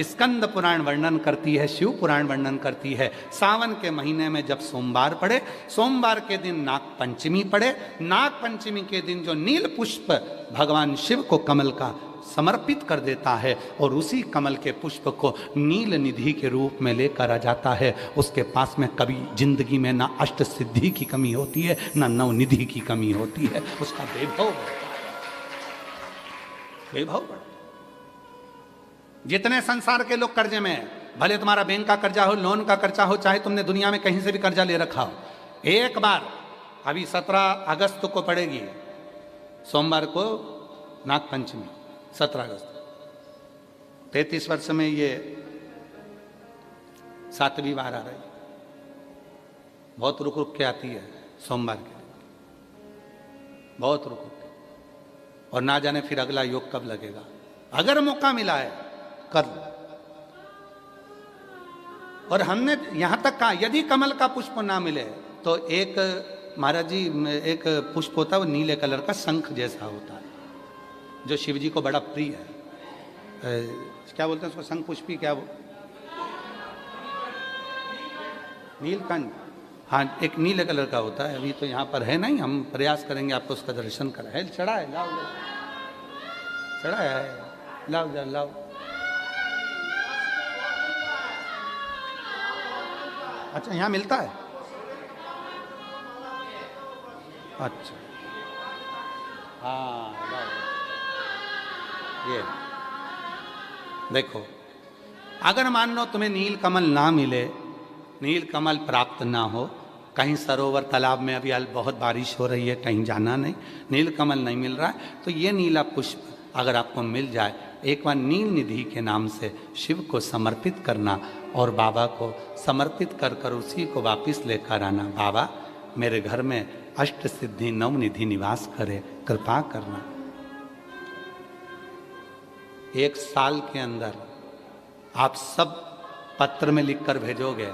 स्कंद पुराण वर्णन करती है, शिव पुराण वर्णन करती है। सावन के महीने में जब सोमवार पड़े, सोमवार के दिन नाग पंचमी पड़े, नाग पंचमी के दिन जो नील पुष्प भगवान शिव को कमल का समर्पित कर देता है और उसी कमल के पुष्प को नील निधि के रूप में लेकर आ जाता है, उसके पास में कभी जिंदगी में ना अष्ट सिद्धि की कमी होती है, ना नवनिधि की कमी होती है। उसका वैभव बढ़ता। जितने संसार के लोग कर्जे में हैं, भले तुम्हारा बैंक का कर्जा हो, लोन का कर्जा हो, चाहे तुमने दुनिया में कहीं से भी कर्जा ले रखा हो, एक बार अभी 17 अगस्त को पड़ेगी, सोमवार को नाग पंचमी, 17 अगस्त। 33 वर्ष में ये 7वीं बार आ रही, बहुत रुक रुक के आती है सोमवार के, बहुत रुक रुक के, और ना जाने फिर अगला योग कब लगेगा। अगर मौका मिला है कर लो। और हमने यहां तक कहा यदि कमल का पुष्प ना मिले तो एक महाराज जी, एक पुष्प होता है वो नीले कलर का शंख जैसा होता है, जो शिव जी को बड़ा प्रिय है। क्या बोलते हैं उसको, शंख पुष्पी, क्या वो, नीलकंठ, हाँ, एक नीले कलर का होता है। अभी तो यहाँ पर है नहीं, हम प्रयास करेंगे आपको उसका दर्शन करा है। चढ़ा है, लाओ चढ़ा है, लाओ जरा लाओ। अच्छा, यहाँ मिलता है, अच्छा, हाँ लाओ। ये देखो, अगर मान लो तुम्हें नील कमल ना मिले, नील कमल प्राप्त ना हो, कहीं सरोवर तालाब में अभी बहुत बारिश हो रही है, कहीं जाना नहीं, नील कमल नहीं मिल रहा है, तो ये नीला पुष्प अगर आपको मिल जाए, एक बार नील निधि के नाम से शिव को समर्पित करना और बाबा को समर्पित कर कर उसी को वापस लेकर आना। बाबा मेरे घर में अष्ट सिद्धि नव निधि निवास करे, कृपा करना। 1 साल के अंदर आप सब पत्र में लिखकर भेजोगे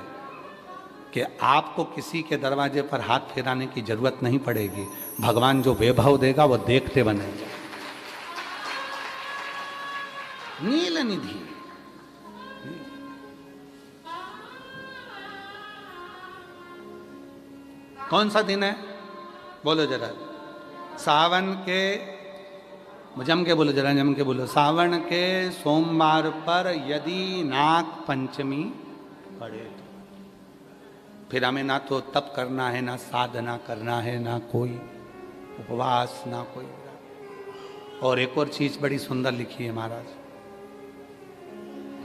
कि आपको किसी के दरवाजे पर हाथ फेराने की जरूरत नहीं पड़ेगी, भगवान जो वैभव देगा वो देखते बनेगा। नील निधि, कौन सा दिन है बोलो जरा, सावन के, जम के बोलो जरा, जम के बोलो, सावन के सोमवार पर यदि नाग पंचमी पड़े तो फिर हमें ना तो तप करना है, ना साधना करना है, ना कोई उपवास, ना कोई। और एक और चीज बड़ी सुंदर लिखी है महाराज,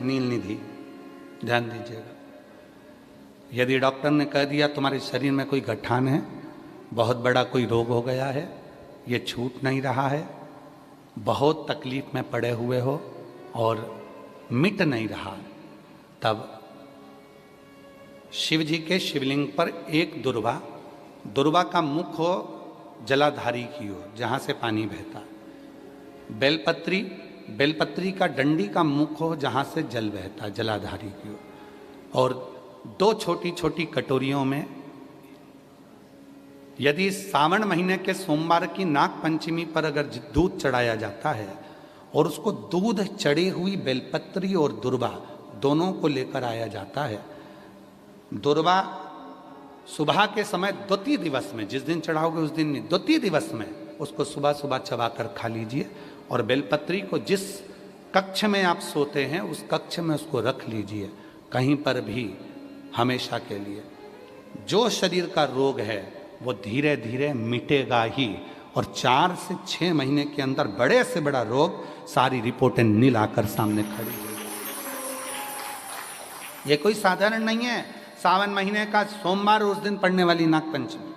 नील निधि, ध्यान दीजिएगा। यदि डॉक्टर ने कह दिया तुम्हारे शरीर में कोई गठान है, बहुत बड़ा कोई रोग हो गया है, ये छूट नहीं रहा है, बहुत तकलीफ में पड़े हुए हो और मिट नहीं रहा, तब शिव जी के शिवलिंग पर एक दुर्वा का मुख हो जलाधारी की ओर, जहाँ से पानी बहता, बेलपत्री का डंडी का मुख हो जहाँ से जल बहता, जलाधारी की ओर, और 2 छोटी छोटी कटोरियों में, यदि सावन महीने के सोमवार की नाग पंचमी पर अगर दूध चढ़ाया जाता है और उसको दूध चढ़ी हुई बेलपत्री और दुर्वा दोनों को लेकर आया जाता है, दुर्वा सुबह के समय द्वितीय दिवस में, जिस दिन चढ़ाओगे उस दिन नहीं, द्वितीय दिवस में उसको सुबह सुबह चबाकर खा लीजिए, और बेलपत्री को जिस कक्ष में आप सोते हैं उस कक्ष में उसको रख लीजिए, कहीं पर भी, हमेशा के लिए। जो शरीर का रोग है वो धीरे धीरे मिटेगा ही, और 4 से 6 महीने के अंदर बड़े से बड़ा रोग सारी रिपोर्टें नील आकर सामने खड़ी है। ये कोई साधारण नहीं है। सावन महीने का सोमवार उस दिन पड़ने वाली नाग पंचमी,